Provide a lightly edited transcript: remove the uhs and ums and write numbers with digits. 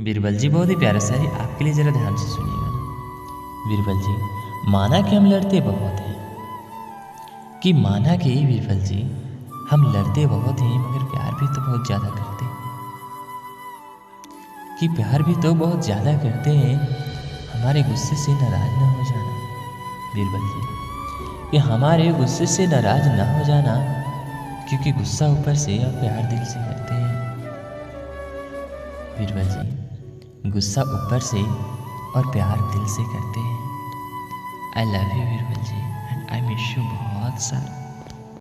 बीरबल जी बहुत ही प्यारा शायरी आपके लिए, ज़रा ध्यान से सुनिएगा। बीरबल जी, माना कि हम लड़ते बहुत हैं, कि माना कि बीरबल जी हम लड़ते बहुत हैं, मगर प्यार भी तो बहुत ज़्यादा करते हैं, कि प्यार भी तो बहुत ज़्यादा करते हैं, हमारे गुस्से से नाराज़ ना हो जाना। बीरबल जी, कि हमारे गुस्से से नाराज़ ना हो जाना, क्योंकि गुस्सा ऊपर से और प्यार दिल से करते हैं। बीरबल जी, गुस्सा ऊपर से और प्यार दिल से करते हैं। I love you Birbal ji, and I miss you बहुत सारा।